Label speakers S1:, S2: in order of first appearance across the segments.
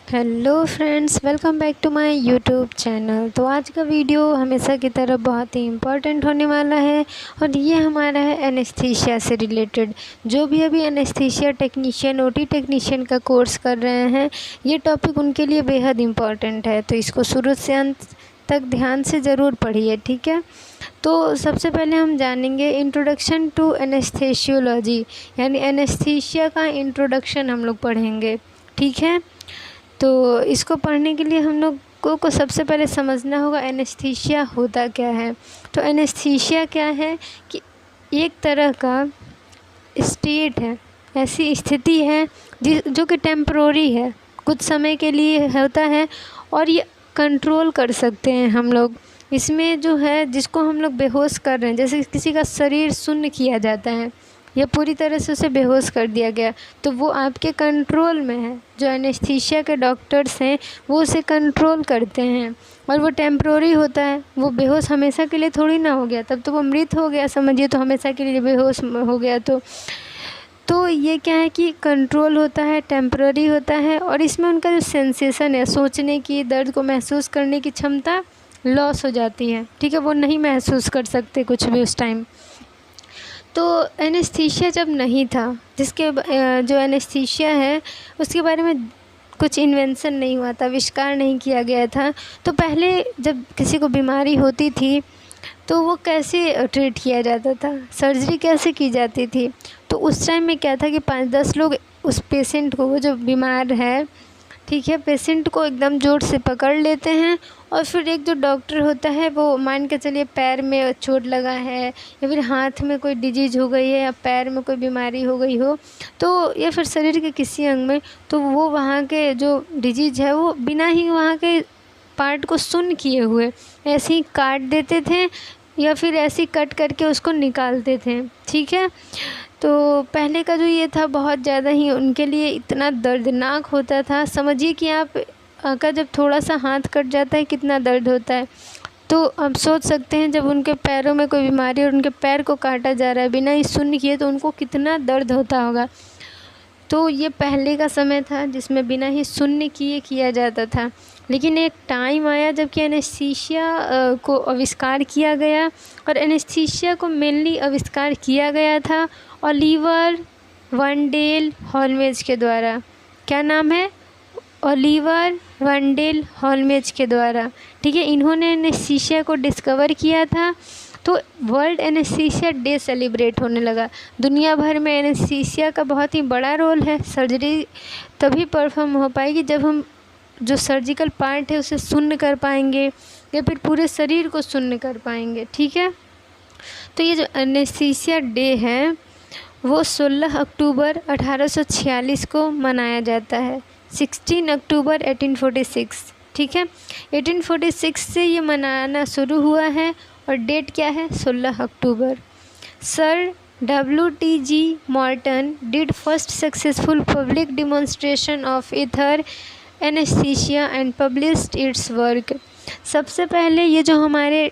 S1: Hello friends, welcome back to my YouTube channel. तो आज का वीडियो हमेशा की तरह बहुत ही इम्पोर्टेंट होने वाला है और ये हमारा है एनेस्थीसिया से रिलेटेड। जो भी अभी एनेस्थीसिया टेक्नीशियन ओटी टेक्नीशियन का कोर्स कर रहे हैं, ये टॉपिक उनके लिए बेहद इम्पॉर्टेंट है। तो इसको शुरू से अंत तक ध्यान से ज़रूर पढ़िए, ठीक है। तो सबसे पहले हम जानेंगे इंट्रोडक्शन टू एनेस्थेसियोलॉजी, यानी एनेस्थीसिया का इंट्रोडक्शन हम लोग पढ़ेंगे, ठीक है। तो इसको पढ़ने के लिए हम लोगों को सबसे पहले समझना होगा एनेस्थीसिया होता क्या है। तो एनेस्थीसिया क्या है कि एक तरह का स्टेट है, ऐसी स्थिति है जो कि टेम्परोरी है, कुछ समय के लिए होता है और ये कंट्रोल कर सकते हैं हम लोग। इसमें जो है जिसको हम लोग बेहोश कर रहे हैं, जैसे किसी का शरीर शून्य किया जाता है या पूरी तरह से उसे बेहोश कर दिया गया, तो वो आपके कंट्रोल में है। जो एनेस्थीसिया के डॉक्टर्स हैं वो उसे कंट्रोल करते हैं और वो टेम्प्रोरी होता है। वो बेहोश हमेशा के लिए थोड़ी ना हो गया, तब तो वो मृत हो गया समझिए, तो हमेशा के लिए बेहोश हो गया। तो ये क्या है कि कंट्रोल होता है, टेम्पररी होता है और इसमें उनका जो सेंसेशन है, सोचने की, दर्द को महसूस करने की क्षमता लॉस हो जाती है, ठीक है। वो नहीं महसूस कर सकते कुछ भी उस टाइम। तो एनेस्थीसिया जब नहीं था, जिसके जो एनेस्थीसिया है उसके बारे में कुछ इन्वेंशन नहीं हुआ था, आविष्कार नहीं किया गया था। तो पहले जब किसी को बीमारी होती थी तो वो कैसे ट्रीट किया जाता था, सर्जरी कैसे की जाती थी। तो उस टाइम में क्या था कि 5-10 लोग उस पेशेंट को, वो जो बीमार है, ठीक है, पेशेंट को एकदम जोर से पकड़ लेते हैं और फिर एक जो डॉक्टर होता है वो मान के चलिए पैर में चोट लगा है या फिर हाथ में कोई डिजीज़ हो गई है या पैर में कोई बीमारी हो गई हो, तो या फिर शरीर के किसी अंग में, तो वो वहाँ के जो डिजीज़ है वो बिना ही वहाँ के पार्ट को सुन्न किए हुए ऐसे ही काट देते थे या फिर ऐसे ही कट करके उसको निकालते थे, ठीक है। तो पहले का जो ये था बहुत ज़्यादा ही उनके लिए इतना दर्दनाक होता था। समझिए कि आप का जब थोड़ा सा हाथ कट जाता है कितना दर्द होता है। तो आप सोच सकते हैं जब उनके पैरों में कोई बीमारी और उनके पैर को काटा जा रहा है बिना ही सुन्न किए, तो उनको कितना दर्द होता होगा। तो ये पहले का समय था जिसमें बिना ही सुन्न किए किया जाता था। लेकिन एक टाइम आया जब कि एनेस्थीसिया को आविष्कार किया गया और एनेस्थीसिया को मेनली आविष्कार किया गया था ओलिवर वेंडेल हॉलमेज के द्वारा। क्या नाम है? ओलिवर वेंडेल हॉलमेज के द्वारा, ठीक है। इन्होंने एनेस्थीसिया को डिस्कवर किया था। तो वर्ल्ड एनेस्थीसिया डे सेलिब्रेट होने लगा। दुनिया भर में एनेस्थीसिया का बहुत ही बड़ा रोल है। सर्जरी तभी परफॉर्म हो पाएगी जब हम जो सर्जिकल पार्ट है उसे सुन्न कर पाएंगे या फिर पूरे शरीर को सुन्न कर पाएंगे, ठीक है। तो ये जो एनेस्थीसिया डे है वो 16 अक्टूबर 1846 को मनाया जाता है। 16 अक्टूबर 1846, ठीक है। 1846 से ये मनाना शुरू हुआ है और डेट क्या है? 16 अक्टूबर। Sir WTG Morton did first successful public demonstration of ether anaesthesia and published its work. सबसे पहले ये जो हमारे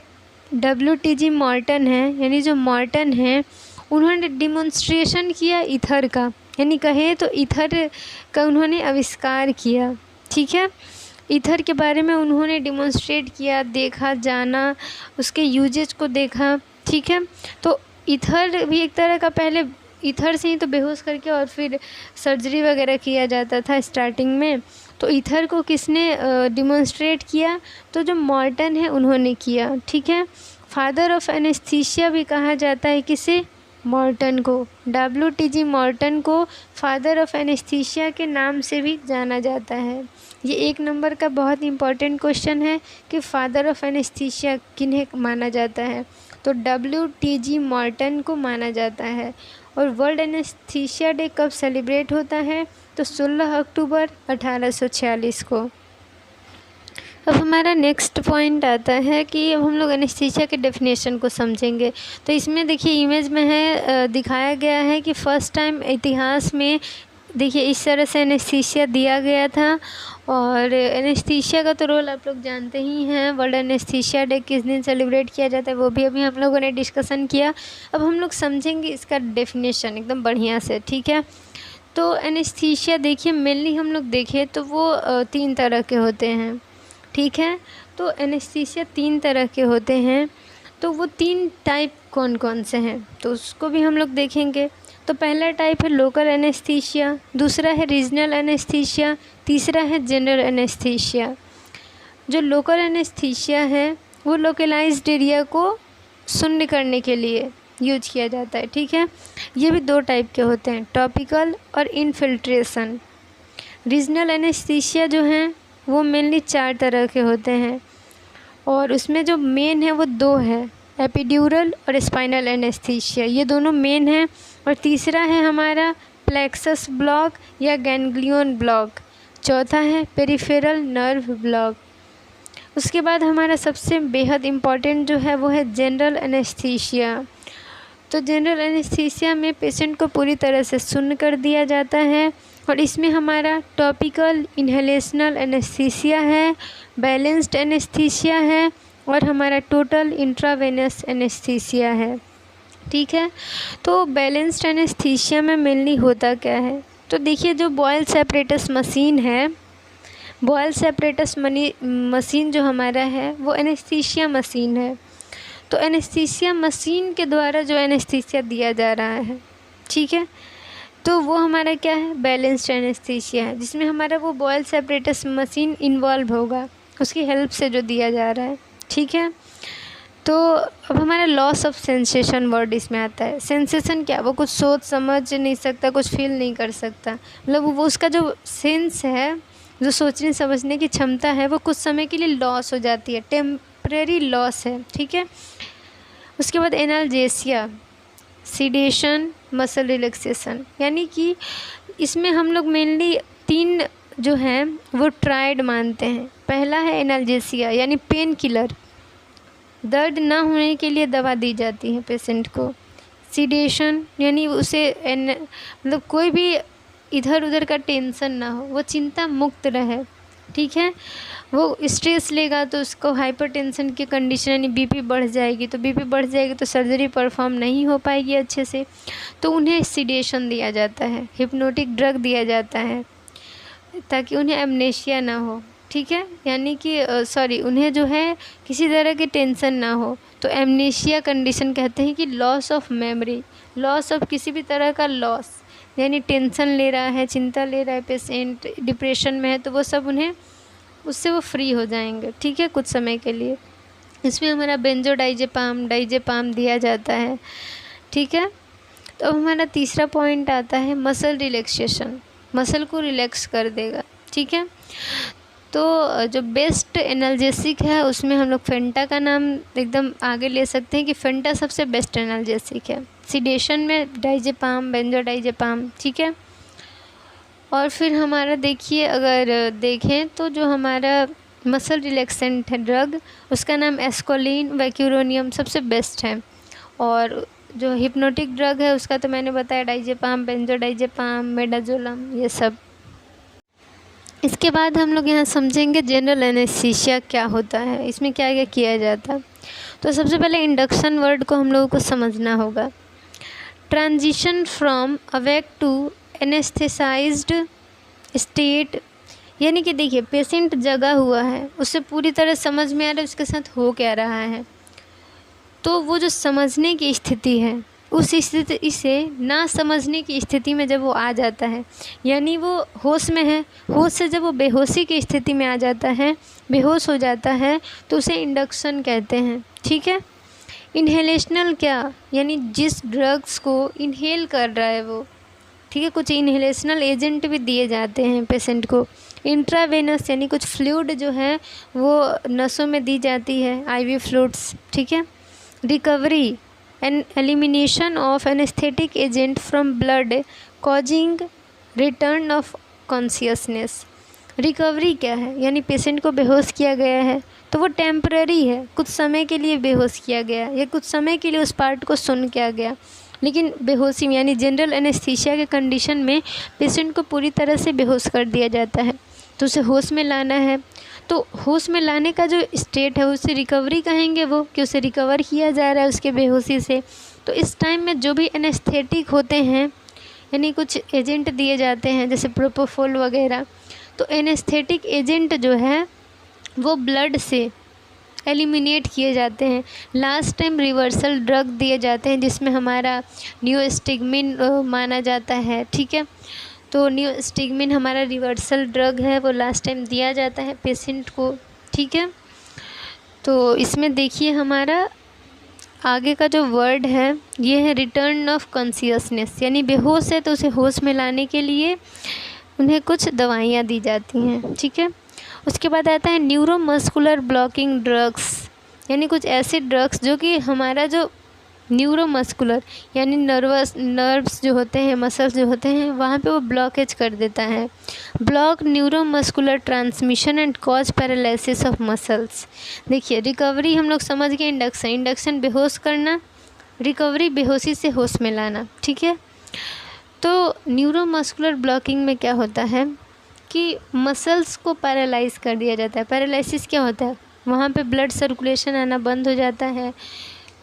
S1: WTG मॉर्टन है, यानी जो मॉर्टन है, उन्होंने डिमॉन्स्ट्रेशन किया ईथर का, यानी कहे तो ईथर का उन्होंने आविष्कार किया, ठीक है। ईथर के बारे में उन्होंने डिमॉन्स्ट्रेट किया, देखा, जाना, उसके यूजेज को देखा, ठीक है। तो ईथर भी एक तरह का, पहले ईथर से ही तो बेहोश करके और फिर सर्जरी वगैरह किया जाता था स्टार्टिंग में। तो ईथर को किसने डिमॉन्स्ट्रेट किया? तो जो मॉर्टन है उन्होंने किया, ठीक है। फादर ऑफ एनेस्थीसिया भी कहा जाता है किसे? मॉर्टन को। WTG मॉर्टन को फादर ऑफ एनेस्थीसिया के नाम से भी जाना जाता है। ये 1 नंबर का बहुत इंपॉर्टेंट क्वेश्चन है कि फादर ऑफ एनेस्थीसिया किन्हें माना जाता है। तो WTG मॉर्टन को माना जाता है। और वर्ल्ड एनेस्थीसिया डे कब सेलिब्रेट होता है? तो 16 अक्टूबर 1846 को। अब हमारा नेक्स्ट पॉइंट आता है कि अब हम लोग एनेस्थीसिया के डेफिनेशन को समझेंगे। तो इसमें देखिए इमेज में है, दिखाया गया है कि फ़र्स्ट टाइम इतिहास में देखिए इस तरह से एनेस्थीसिया दिया गया था। और एनेस्थीसिया का तो रोल आप लोग जानते ही हैं। वर्ल्ड एनेस्थीसिया डे किस दिन सेलिब्रेट किया जाता है वो भी अभी हम लोगों ने डिस्कशन किया। अब हम लोग समझेंगे इसका डेफिनेशन एकदम बढ़िया से, ठीक है। तो एनेस्थीसिया देखिए मेनली हम लोग देखें तो वो 3 तरह के होते हैं, ठीक है। तो एनेस्थीसिया 3 तरह के होते हैं। तो वो 3 टाइप कौन कौन से हैं तो उसको भी हम लोग देखेंगे। तो पहला टाइप है लोकल एनेस्थीसिया, दूसरा है रीजनल एनेस्थीसिया, तीसरा है जनरल एनेस्थीसिया। जो लोकल एनेस्थीसिया है वो लोकलाइज्ड एरिया को शून्य करने के लिए यूज किया जाता है, ठीक है। ये भी 2 टाइप के होते हैं, टॉपिकल और इनफिल्ट्रेशन। रीजनल एनेस्थीसिया जो हैं वो मेनली 4 तरह के होते हैं और उसमें जो मेन है वो 2 है, एपिड्यूरल और स्पाइनल एनेस्थीसिया, ये दोनों मेन हैं। और तीसरा है हमारा प्लेक्सस ब्लॉक या गैंग्लियन ब्लॉक, चौथा है पेरिफेरल नर्व ब्लॉक। उसके बाद हमारा सबसे बेहद इम्पॉर्टेंट जो है वो है जनरल एनेस्थीसिया। तो जनरल एनेस्थीसिया में पेशेंट को पूरी तरह से शून्य कर दिया जाता है और इसमें हमारा टॉपिकल इन्हेलेशनल एनेस्थीसिया है, बैलेंस्ड एनेस्थीसिया है और हमारा टोटल इंट्रावेनस एनेस्थीसिया है, ठीक है। तो बैलेंस्ड एनेस्थीसिया में मेनली होता क्या है तो देखिए जो बॉयल्स एपरेटस मशीन है, बॉयल्स एपरेटस मशीन जो हमारा है वो एनेस्थीसिया मशीन है। तो एनेस्थीसिया मशीन के द्वारा जो एनेस्थीसिया दिया जा रहा है, ठीक है, तो वो हमारा क्या है बैलेंस्ड एनेस्थीसिया है, जिसमें हमारा वो बॉयल्स एपरेटस मशीन इन्वॉल्व होगा, उसकी हेल्प से जो दिया जा रहा है, ठीक है। तो अब हमारा लॉस ऑफ सेंसेशन वर्ड इसमें आता है। सेंसेशन क्या, वो कुछ सोच समझ नहीं सकता, कुछ फील नहीं कर सकता, मतलब वो उसका जो सेंस है, जो सोचने समझने की क्षमता है वो कुछ समय के लिए लॉस हो जाती है, टेम्परेरी लॉस है, ठीक है। उसके बाद एनाल्जेसिया, सीडेशन, मसल रिलैक्सेशन, यानी कि इसमें हम लोग मेनली 3 जो हैं वो ट्राइड मानते हैं। पहला है एनाल्जेसिया यानी पेन किलर, दर्द ना होने के लिए दवा दी जाती है पेशेंट को। सीडेशन यानी उसे मतलब कोई भी इधर उधर का टेंशन ना हो, वो चिंता मुक्त रहे, ठीक है। वो स्ट्रेस लेगा तो उसको हाइपरटेंशन की कंडीशन यानी बीपी बढ़ जाएगी, तो बीपी बढ़ जाएगी तो सर्जरी परफॉर्म नहीं हो पाएगी अच्छे से, तो उन्हें सीडेशन दिया जाता है, हिप्नोटिक ड्रग दिया जाता है ताकि उन्हें एमनेशिया ना हो, ठीक है, यानी कि उन्हें जो है किसी तरह की टेंशन ना हो। तो एमनेशिया कंडीशन कहते हैं कि loss of memory, loss of किसी भी तरह का लॉस, यानी टेंशन ले रहा है, चिंता ले रहा है पेशेंट, डिप्रेशन में है, तो वो सब उन्हें उससे वो फ्री हो जाएंगे, ठीक है, कुछ समय के लिए। इसमें हमारा बेंजोडाइजेपाम, डाइजेपाम दिया जाता है, ठीक है। तो अब हमारा तीसरा पॉइंट आता है मसल रिलैक्सेशन, मसल को रिलैक्स कर देगा, ठीक है। तो जो बेस्ट एनाल्जेसिक है उसमें हम लोग फेंटा का नाम एकदम आगे ले सकते हैं कि फेंटा सबसे बेस्ट एनाल्जेसिक है। सीडेशन में डाइजेपाम, बेंजोडाइजेपाम, ठीक है। और फिर हमारा देखिए अगर देखें तो जो हमारा मसल रिलैक्सेंट है ड्रग उसका नाम एस्कोलिन, वैक्यूरोनियम सबसे बेस्ट है। और जो हिप्नोटिक ड्रग है उसका तो मैंने बताया डाइजेपाम, बेंजोडाइजेपाम, मेडाजोलम, ये सब। इसके बाद हम लोग यहाँ समझेंगे जनरल एनेस्थीसिया क्या होता है, इसमें क्या क्या किया जाता है। तो सबसे पहले इंडक्शन वर्ड को हम लोगों को समझना होगा। Transition from awake to anaesthetised state, यानी कि देखिए पेशेंट जगा हुआ है, उससे पूरी तरह समझ में आ रहा है उसके साथ हो क्या रहा है, तो वो जो समझने की स्थिति है उस स्थिति से ना समझने की स्थिति में जब वो आ जाता है, यानी वो होश में है, होश से जब वो बेहोशी की स्थिति में आ जाता है, बेहोश हो जाता है, तो उसे इंडक्शन कहते हैं, ठीक है। इन्हेलेशनल क्या, यानी जिस ड्रग्स को इन्हेल कर रहा है वो, ठीक है, कुछ इन्हेलेशनल एजेंट भी दिए जाते हैं पेशेंट को। इंट्रावेनस यानी कुछ फ्लूइड जो है वो नसों में दी जाती है, आईवी फ्लूइड्स, ठीक है। Recovery and elimination of anaesthetic agent from blood causing return of consciousness. Recovery क्या है, यानी पेशेंट को बेहोश किया गया है तो वो टेम्पररी है, कुछ समय के लिए बेहोश किया गया या कुछ समय के लिए उस पार्ट को सुन किया गया, लेकिन बेहोशी में यानी जनरल एनेस्थीसिया के कंडीशन में पेशेंट को पूरी तरह से बेहोश कर दिया जाता है, तो उसे होश में लाना है। तो होश में लाने का जो स्टेट है उसे रिकवरी कहेंगे, वो कि उसे रिकवर किया जा रहा है उसके बेहोशी से। तो इस टाइम में जो भी एनेस्थेटिक होते हैं यानी कुछ एजेंट दिए जाते हैं जैसे प्रोपोफोल वगैरह। तो एनेस्थेटिक एजेंट जो है वो ब्लड से एलिमिनेट किए जाते हैं। लास्ट टाइम रिवर्सल ड्रग दिए जाते हैं जिसमें हमारा नियोस्टिग्मिन माना जाता है, ठीक है। तो नियोस्टिग्मिन हमारा रिवर्सल ड्रग है, वो लास्ट टाइम दिया जाता है पेशेंट को, ठीक है। तो इसमें देखिए हमारा आगे का जो वर्ड है ये है रिटर्न ऑफ कॉन्शियसनेस, यानी बेहोश है तो उसे होश में लाने के लिए उन्हें कुछ दवाइयाँ दी जाती हैं, ठीक है। उसके बाद आता है न्यूरोमस्कुलर ब्लॉकिंग ड्रग्स, यानी कुछ ऐसे ड्रग्स जो कि हमारा जो न्यूरोमस्कुलर यानी नर्व्स जो होते हैं, मसल्स जो होते हैं, वहाँ पे वो ब्लॉकेज कर देता है। Block neuromuscular transmission and cause paralysis of muscles. देखिए रिकवरी हम लोग समझ गए, इंडक्शन बेहोश करना, रिकवरी बेहोशी से होश में लाना, ठीक है। तो न्यूरोमस्कुलर ब्लॉकिंग में क्या होता है कि मसल्स को पैरालाइज कर दिया जाता है। पैरालिसिस क्या होता है, वहाँ पे ब्लड सर्कुलेशन आना बंद हो जाता है।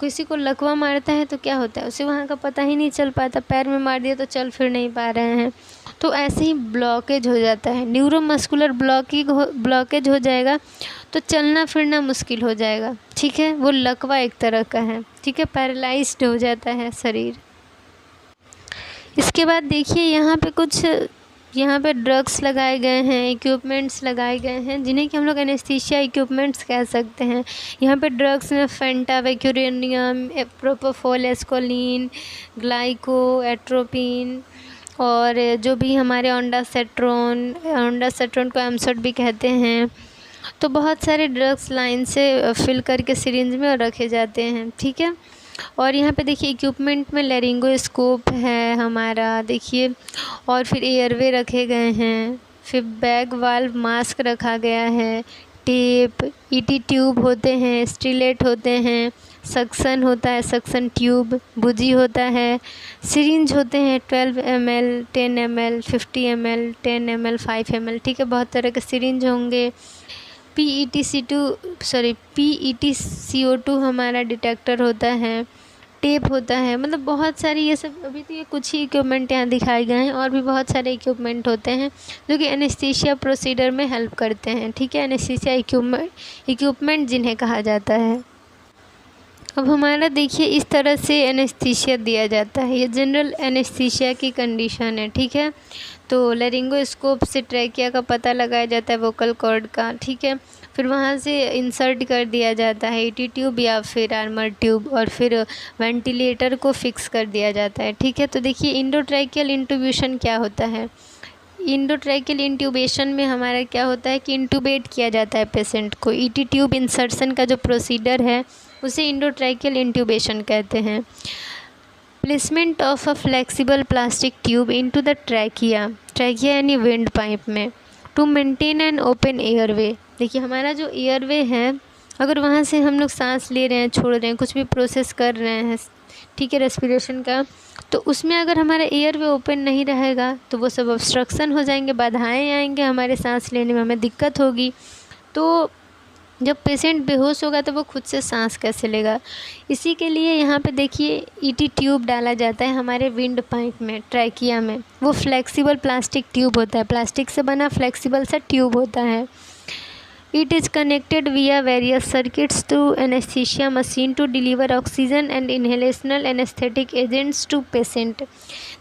S1: किसी को लकवा मारता है तो क्या होता है, उसे वहाँ का पता ही नहीं चल पाता, पैर में मार दिया तो चल फिर नहीं पा रहे हैं। तो ऐसे ही ब्लॉकेज हो जाता है, न्यूरोमस्कुलर ब्लॉकेज हो जाएगा तो चलना फिरना मुश्किल हो जाएगा, ठीक है। वो लकवा एक तरह का है, ठीक है, पैरालाइज्ड हो जाता है शरीर। इसके बाद देखिए यहाँ पे ड्रग्स लगाए गए हैं, इक्विपमेंट्स लगाए गए हैं जिन्हें कि हम लोग एनेस्थीसिया इक्विपमेंट्स कह सकते हैं। यहाँ पे ड्रग्स में फेंटा वेक्यूरेनियम, प्रोपोफोल, एस्कोलिन, ग्लाइको, एट्रोपिन और जो भी हमारे ओंडासेट्रोन को एमसोट भी कहते हैं। तो बहुत सारे ड्रग्स लाइन से फिल करके सिरिंज में रखे जाते हैं, ठीक है। और यहाँ पे देखिए इक्विपमेंट में लैरिंगोस्कोप है हमारा, देखिए, और फिर एयरवे रखे गए हैं, फिर बैग वाल्व मास्क रखा गया है, टेप, ईटी ट्यूब होते हैं, स्टिलेट होते हैं, सक्सन होता है, सक्सन ट्यूब, बुजी होता है, सिरिंज होते हैं 12 ml, 10 ml, 50 ml, 10 ml, 5 ml, ठीक है। बहुत तरह के सिरिंज होंगे। PETCO2 हमारा डिटेक्टर होता है, टेप होता है, मतलब बहुत सारी ये सब, अभी तो ये कुछ ही इक्विपमेंट यहाँ दिखाए गए हैं, और भी बहुत सारे इक्विपमेंट होते हैं जो कि एनेस्थीसिया प्रोसीजर में हेल्प करते हैं, ठीक है। एनेस्थीसिया इक्विपमेंट जिन्हें कहा जाता है। अब हमारा देखिए इस तरह से एनेस्थीसिया दिया जाता है, ये जनरल एनेस्थीसिया की कंडीशन है, ठीक है। तो लैरिंगोस्कोप से ट्रैकिया का पता लगाया जाता है, वोकल कॉर्ड का, ठीक है। फिर वहाँ से इंसर्ट कर दिया जाता है ईटी ट्यूब या फिर आर्मर ट्यूब, और फिर वेंटिलेटर को फिक्स कर दिया जाता है, ठीक है। तो देखिए इंडोट्रैकियल इंट्यूबेशन क्या होता है। इंडोट्रैकियल इंट्यूबेशन में हमारा क्या होता है कि इंट्यूबेट किया जाता है पेशेंट को। ईटी ट्यूब इंसर्शन का जो प्रोसीजर है उसे इंडोट्रैकियल इंट्यूबेशन कहते हैं। Placement of a flexible plastic tube into the trachea यानी विंड पाइप में to maintain an open airway. देखिए हमारा जो एयरवे है, अगर वहाँ से हम लोग सांस ले रहे हैं, छोड़ रहे हैं, कुछ भी प्रोसेस कर रहे हैं, ठीक है, रेस्पिरेशन का, तो उसमें अगर हमारा एयरवे ओपन नहीं रहेगा तो वो सब ऑब्स्ट्रक्शन हो जाएंगे, बाधाएं आएंगे, हमारे सांस लेने में हमें दिक्कत होगी। तो जब पेशेंट बेहोश होगा तो वो खुद से सांस कैसे लेगा। इसी के लिए यहाँ पे देखिए ईटी ट्यूब डाला जाता है हमारे विंड पाइप में, ट्रैकिया में। वो फ्लेक्सिबल प्लास्टिक ट्यूब होता है, प्लास्टिक से बना फ्लेक्सिबल सा ट्यूब होता है। It is connected via various circuits to anaesthesia machine to deliver oxygen and inhalational anaesthetic agents to patient.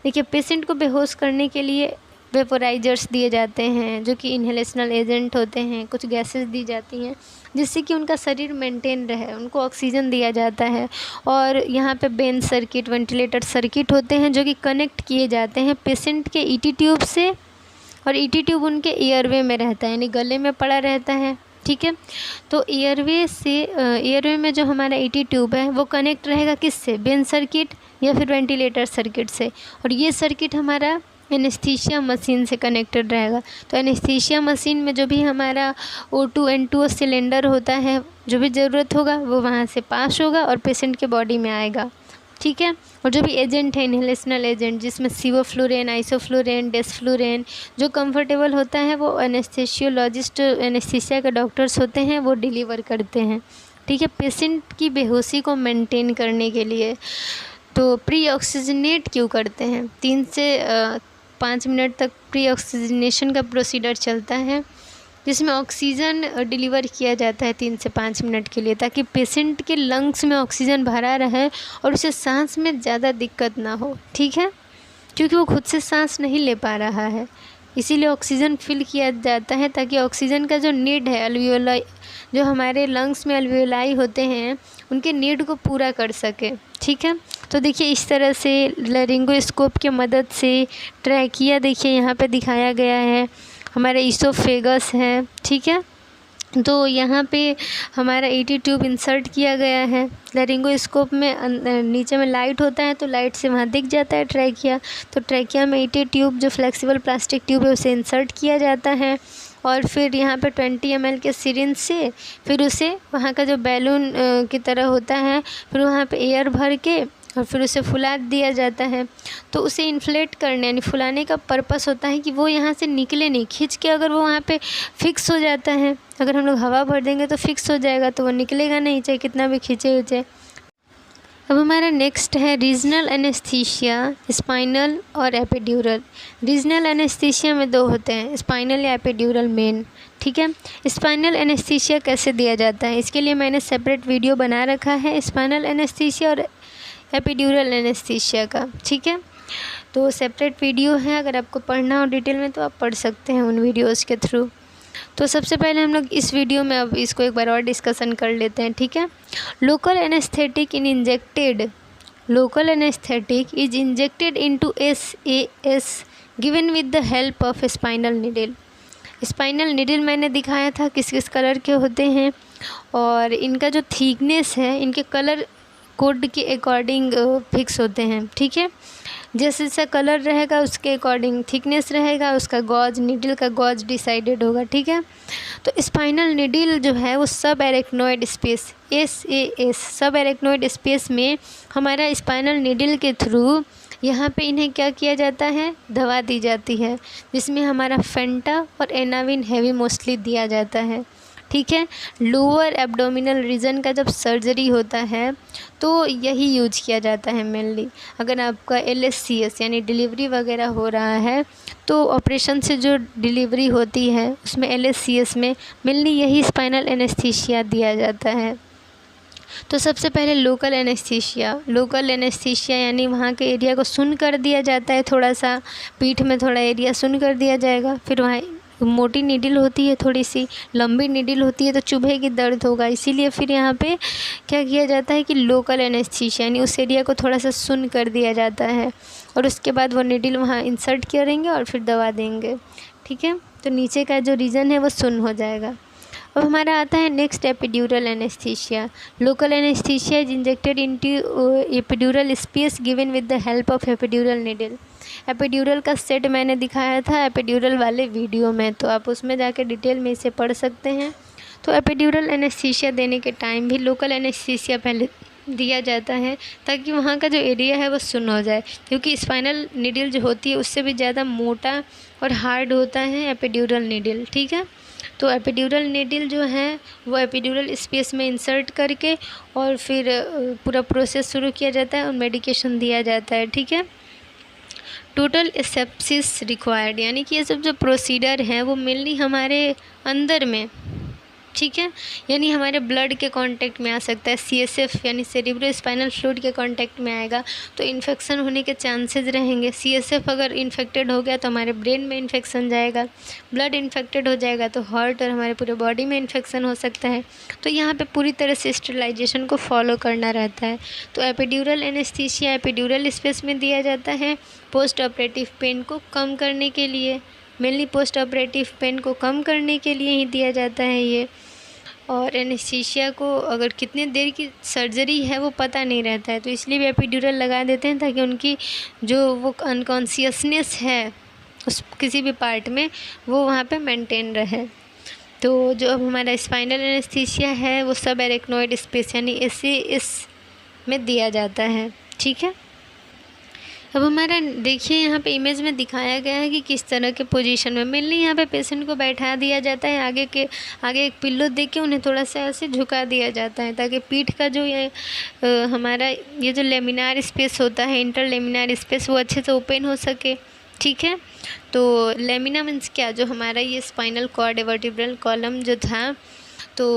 S1: देखिए पेशेंट को बेहोश करने के लिए वेपोराइजर्स दिए जाते हैं जो कि इनहेलेशनल एजेंट होते हैं, कुछ गैसेस दी जाती हैं जिससे कि उनका शरीर मेंटेन रहे, उनको ऑक्सीजन दिया जाता है। और यहाँ पे बेन सर्किट, वेंटिलेटर सर्किट होते हैं जो कि कनेक्ट किए जाते हैं पेशेंट के ईटी ट्यूब से, और ईटी ट्यूब उनके एयरवे में रहता है, यानी गले में पड़ा रहता है, ठीक है। तो एयरवे में जो हमारा ईटी ट्यूब है वो कनेक्ट रहेगा किससे, बेन सर्किट या फिर वेंटिलेटर सर्किट से, और ये सर्किट हमारा एनेस्थीसिया मशीन से कनेक्टेड रहेगा। तो एनेस्थीसिया मशीन में जो भी हमारा O2 N2O सिलेंडर होता है, जो भी ज़रूरत होगा वो वहाँ से पास होगा और पेशेंट के बॉडी में आएगा, ठीक है। और जो भी एजेंट है इनहेलेशनल एजेंट, जिसमें सिवोफ्लुरेन, आइसोफ्लुरेन, डेस्फ्लुरेन, जो कंफर्टेबल होता है वो एनेस्थेसियोलॉजिस्ट, एनेस्थीसिया के डॉक्टर्स होते हैं, वो डिलीवर करते हैं, ठीक है, पेशेंट की बेहोशी को मेंटेन करने के लिए। तो प्री ऑक्सीजनेट क्यों करते हैं? 3 से 5 मिनट तक प्री ऑक्सीजनेशन का प्रोसीजर चलता है, जिसमें ऑक्सीजन डिलीवर किया जाता है 3 से 5 मिनट के लिए, ताकि पेशेंट के लंग्स में ऑक्सीजन भरा रहे और उसे सांस में ज़्यादा दिक्कत ना हो। ठीक है, क्योंकि वो खुद से सांस नहीं ले पा रहा है, इसीलिए ऑक्सीजन फिल किया जाता है, ताकि ऑक्सीजन का जो नीड है अल्वियोलाई, जो हमारे लंग्स में अल्वियोलाई होते हैं, उनके नीड को पूरा कर सके। ठीक है, तो देखिए इस तरह से लैरिंगोस्कोप की मदद से ट्रैकिया देखिए यहाँ पे दिखाया गया है, हमारा ईसोफेगस है। ठीक है, तो यहाँ पे हमारा ईटी ट्यूब इंसर्ट किया गया है। लैरिंगोस्कोप में नीचे में लाइट होता है, तो लाइट से वहाँ दिख जाता है ट्रैकिया। तो ट्रैकिया में ईटी ट्यूब जो फ्लेक्सिबल प्लास्टिक ट्यूब है उसे इंसर्ट किया जाता है, और फिर यहाँ पे 20 ml के सिरिंज से फिर उसे वहाँ का जो बैलून की तरह होता है, फिर वहाँ पे एयर भर के और फिर उसे फुला दिया जाता है। तो उसे इन्फ्लेट करने यानी फुलाने का पर्पस होता है कि वो यहाँ से निकले नहीं, खींच के अगर वो वहाँ पे फिक्स हो जाता है, अगर हम लोग हवा भर देंगे तो फिक्स हो जाएगा, तो वो निकलेगा नहीं चाहे कितना भी खींचे उचे। अब हमारा नेक्स्ट है रीजनल एनेस्थीसिया, स्पाइनल और एपिड्यूरल। रीजनल एनेस्थीसिया में 2 होते हैं, स्पाइनल या एपिड्यूरल मेन। ठीक है, स्पाइनल एनेस्थीसिया कैसे दिया जाता है, इसके लिए मैंने सेपरेट वीडियो बना रखा है, स्पाइनल एनेस्थीसिया और एपिड्यूरल एनेस्थीसिया का। ठीक है, तो सेपरेट वीडियो है, अगर आपको पढ़ना हो डिटेल में तो आप पढ़ सकते हैं उन वीडियोज़ के थ्रू। तो सबसे पहले हम लोग इस वीडियो में अब इसको एक बार और डिस्कशन कर लेते हैं। ठीक है, local anaesthetic local anaesthetic is injected into SAS given with the help of spinal needle. Spinal needle मैंने दिखाया था किस किस कलर के होते हैं, और इनका जो थिकनेस है इनके कलर कोड के अकॉर्डिंग फिक्स होते हैं। ठीक है, जैसे जैसा कलर रहेगा उसके अकॉर्डिंग थिकनेस रहेगा, उसका गॉज, नीडल का गॉज डिसाइडेड होगा। ठीक है, तो स्पाइनल नीडल जो है वो सब एरेक्नोइड स्पेस SAS सब एरेक्नोइड स्पेस में हमारा स्पाइनल नीडल के थ्रू यहाँ पे इन्हें क्या किया जाता है, दवा दी जाती है, जिसमें हमारा फेंटा और एनाविन हैवी मोस्टली दिया जाता है। ठीक है, लोअर एब्डोमिनल रीजन का जब सर्जरी होता है तो यही यूज किया जाता है मेनली। अगर आपका LSCS यानी डिलीवरी वगैरह हो रहा है तो ऑपरेशन से जो डिलीवरी होती है उसमें LSCS में मेनली यही स्पाइनल एनेस्थीसिया दिया जाता है। तो सबसे पहले लोकल एनेस्थीसिया यानी वहाँ के एरिया को सुन कर दिया जाता है, थोड़ा सा पीठ में थोड़ा एरिया सुन कर दिया जाएगा। फिर वहाँ मोटी नीडल होती है, थोड़ी सी लंबी नीडल होती है, तो चुभेगी, दर्द होगा, इसीलिए फिर यहाँ पे क्या किया जाता है कि लोकल एनेस्थीसिया यानी उस एरिया को थोड़ा सा सुन कर दिया जाता है, और उसके बाद वो नीडल वहाँ इंसर्ट करेंगे और फिर दवा देंगे। ठीक है, तो नीचे का जो रीजन है वो सुन हो जाएगा। अब हमारा आता है next epidural anaesthesia. Local anaesthesia is injected into epidural space given with the help of epidural needle. Epidural का सेट मैंने दिखाया था एपिड्यूरल वाले वीडियो में, तो आप उसमें जाके डिटेल में इसे पढ़ सकते हैं। तो एपिड्यूरल एनेस्थीसिया देने के टाइम भी लोकल एनेस्थीसिया पहले दिया जाता है, ताकि वहाँ का जो एरिया है वो सुन हो जाए, क्योंकि स्पाइनल नीडल जो होती है उससे भी ज़्यादा मोटा और हार्ड होता है एपिड्यूरल नीडल। ठीक है, तो एपिड्यूरल नीडल जो है वो एपिड्यूरल स्पेस में इंसर्ट करके और फिर पूरा प्रोसेस शुरू किया जाता है और मेडिकेशन दिया जाता है। ठीक है, टोटल एसेप्सिस रिक्वायर्ड यानी कि ये सब जो प्रोसीजर है वो मेनली हमारे अंदर में, ठीक है, यानी हमारे ब्लड के कांटेक्ट में आ सकता है। CSF यानी सेरिब्रो स्पाइनल फ्लूइड के कांटेक्ट में आएगा तो इन्फेक्शन होने के चांसेस रहेंगे। CSF अगर इन्फेक्टेड हो गया तो हमारे ब्रेन में इन्फेक्शन जाएगा, ब्लड इन्फेक्टेड हो जाएगा तो हार्ट और हमारे पूरे बॉडी में इन्फेक्शन हो सकता है। तो यहाँ पे पूरी तरह से स्टेरिलाइजेशन को फॉलो करना रहता है। तो एपिड्यूरल एनेस्थीसिया एपिड्यूरल स्पेस में दिया जाता है पोस्ट ऑपरेटिव पेन को कम करने के लिए, मेनली पोस्ट ऑपरेटिव पेन को कम करने के लिए ही दिया जाता है ये। और एनेस्थीसिया को अगर कितने देर की सर्जरी है वो पता नहीं रहता है, तो इसलिए भी एपिड्यूरल लगा देते हैं ताकि उनकी जो वो अनकॉन्शियसनेस है उस किसी भी पार्ट में वो वहाँ पे मेंटेन रहे। तो जो अब हमारा स्पाइनल एनेस्थीसिया है वो सब एरेक्नोइड स्पेस यानी SAS में दिया जाता है। ठीक है, अब हमारा देखिए यहाँ पे इमेज में दिखाया गया है कि किस तरह के पोजीशन में मेनली यहाँ पे पेशेंट को बैठा दिया जाता है। आगे एक पिल्लो दे के उन्हें थोड़ा सा ऐसे झुका दिया जाता है ताकि पीठ का जो ये हमारा ये जो लेमिनार स्पेस होता है, इंटर लेमिनार स्पेस, वो अच्छे से ओपन हो सके। ठीक है, तो लेमिना मीन्स क्या, जो हमारा ये स्पाइनल कॉर्ड वर्टिब्रल कॉलम जो था तो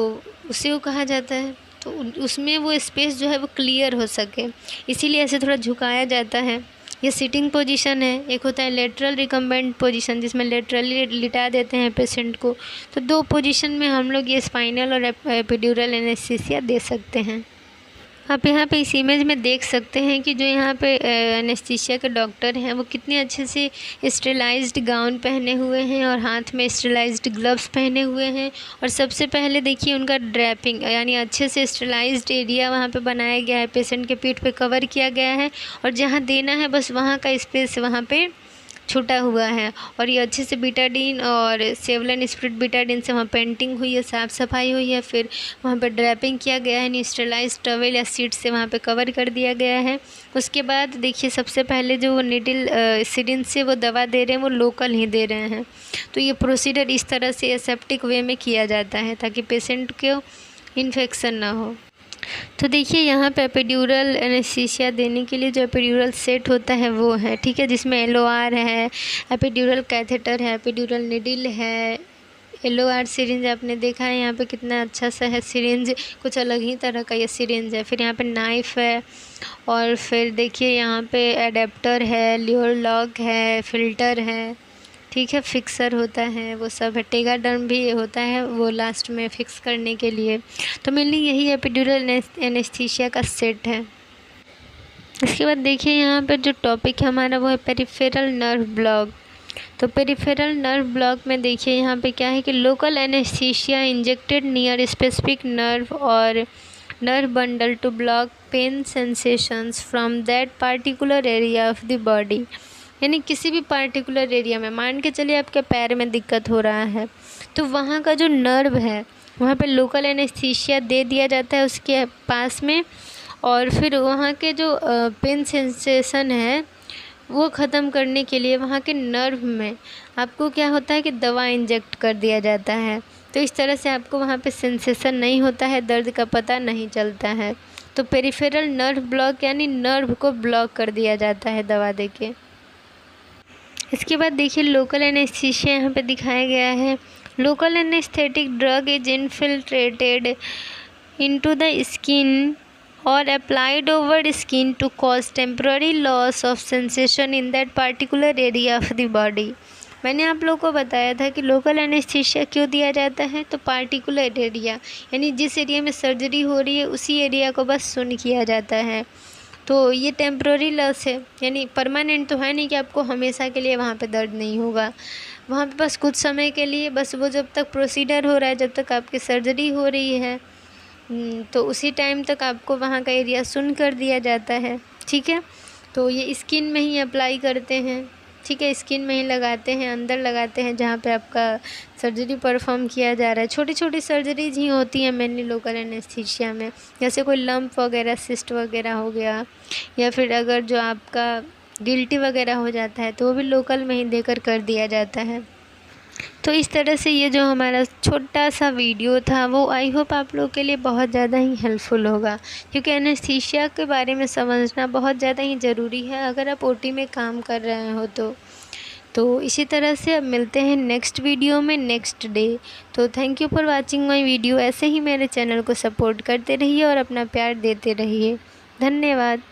S1: उसी को कहा जाता है। तो उसमें वो स्पेस जो है वो क्लियर हो सके, इसीलिए ऐसे थोड़ा झुकाया जाता है। ये सिटिंग पोजीशन है। एक होता है लेटरल रिकम्बेंट पोजीशन जिसमें लेटरली लिटा देते हैं पेशेंट को। तो दो पोजीशन में हम लोग ये स्पाइनल और एपिड्यूरल एनेस्थीसिया दे सकते हैं। आप यहाँ पे इस इमेज में देख सकते हैं कि जो यहाँ पे एनेस्थीसिया के डॉक्टर हैं वो कितने अच्छे से स्टेलाइज्ड गाउन पहने हुए हैं और हाथ में स्टेलाइज्ड ग्लव्स पहने हुए हैं। और सबसे पहले देखिए उनका ड्रैपिंग यानी अच्छे से स्टेलाइज्ड एरिया वहाँ पे बनाया गया है, पेशेंट के पीठ पे कवर किया गया है और जहाँ देना है बस वहाँ का स्पेस वहाँ पे छूटा हुआ है। और ये अच्छे से बीटाडीन और सेवलन स्प्रिट बीटाडीन से वहाँ पेंटिंग हुई है, साफ़ सफाई हुई है, फिर वहाँ पे ड्रैपिंग किया गया है, स्टेलाइज्ड टॉवेल या सीट से वहाँ पे कवर कर दिया गया है। उसके बाद देखिए सबसे पहले जो वो निडल सिरिंज से वो दवा दे रहे हैं वो लोकल ही दे रहे हैं। तो ये प्रोसीजर इस तरह से एसेप्टिक वे में किया जाता है ताकि पेशेंट को इन्फेक्शन ना हो। तो देखिए यहाँ पे एपिड्यूरल एनेस्थीसिया देने के लिए जो एपिड्यूरल सेट होता है वो है, ठीक है, जिसमें LOR है, एपिड्यूरल कैथेटर है, एपिड्यूरल निडिल है, LOR सिरिंज आपने देखा है यहाँ पे कितना अच्छा सा है सिरिंज, कुछ अलग ही तरह का ये सिरिंज है। फिर यहाँ पे नाइफ़ है और फिर देखिए यहाँ पे एडेप्टर है, ल्योर लॉक है, फिल्टर है, ठीक है, फिक्सर होता है, वो सब है। टेगाडर्म भी होता है वो लास्ट में फिक्स करने के लिए। तो मेनली यही एपिड्यूरल एनेस्थीसिया का सेट है। इसके बाद देखिए यहाँ पर जो टॉपिक है हमारा वो है पेरिफेरल नर्व ब्लॉक। तो पेरिफेरल नर्व ब्लॉक में देखिए यहाँ पे क्या है कि local anaesthesia injected near specific nerve और nerve bundle to block pain sensations from that particular area of the body. यानी किसी भी पार्टिकुलर एरिया में, मान के चलिए आपके पैर में दिक्कत हो रहा है तो वहाँ का जो नर्व है वहाँ पे लोकल एनेस्थीसिया दे दिया जाता है उसके पास में, और फिर वहाँ के जो पेन सेंसेशन है वो ख़त्म करने के लिए वहाँ के नर्व में आपको क्या होता है कि दवा इंजेक्ट कर दिया जाता है। तो इस तरह से आपको वहाँ पे सेंसेशन नहीं होता है, दर्द का पता नहीं चलता है। तो पेरिफेरल नर्व ब्लॉक यानी नर्व को ब्लॉक कर दिया जाता है दवा देके। इसके बाद देखिए लोकल एनेस्थीसिया यहाँ पे दिखाया गया है। Local anaesthetic drug is infiltrated into the skin और applied over skin to cause temporary loss of sensation in that particular area of the body. मैंने आप लोगों को बताया था कि लोकल एनेस्थीसिया क्यों दिया जाता है, तो पार्टिकुलर एरिया यानी जिस एरिया में सर्जरी हो रही है उसी एरिया को बस सुन्न किया जाता है। तो ये टेम्प्रोरी लॉस है यानी परमानेंट तो है नहीं कि आपको हमेशा के लिए वहाँ पे दर्द नहीं होगा, वहाँ पे बस कुछ समय के लिए, बस वो जब तक प्रोसीजर हो रहा है, जब तक आपकी सर्जरी हो रही है तो उसी टाइम तक आपको वहाँ का एरिया सुन्न कर दिया जाता है। ठीक है, तो ये स्किन में ही अप्लाई करते हैं, ठीक है, स्किन में ही लगाते हैं, अंदर लगाते हैं जहाँ पे आपका सर्जरी परफॉर्म किया जा रहा है। छोटी छोटी सर्जरीज ही होती हैं मेनली लोकल एनेस्थीसिया में, जैसे कोई लंप वगैरह, सिस्ट वगैरह हो गया, या फिर अगर जो आपका गिल्टी वगैरह हो जाता है तो वो भी लोकल में ही देकर कर दिया जाता है। तो इस तरह से ये जो हमारा छोटा सा वीडियो था वो आई होप आप लोग के लिए बहुत ज़्यादा ही हेल्पफुल होगा, क्योंकि एनेस्थीसिया के बारे में समझना बहुत ज़्यादा ही ज़रूरी है अगर आप OT में काम कर रहे हो तो इसी तरह से अब मिलते हैं नेक्स्ट वीडियो में नेक्स्ट डे। तो thank you for watching my video. ऐसे ही मेरे चैनल को सपोर्ट करते रहिए और अपना प्यार देते रहिए। धन्यवाद।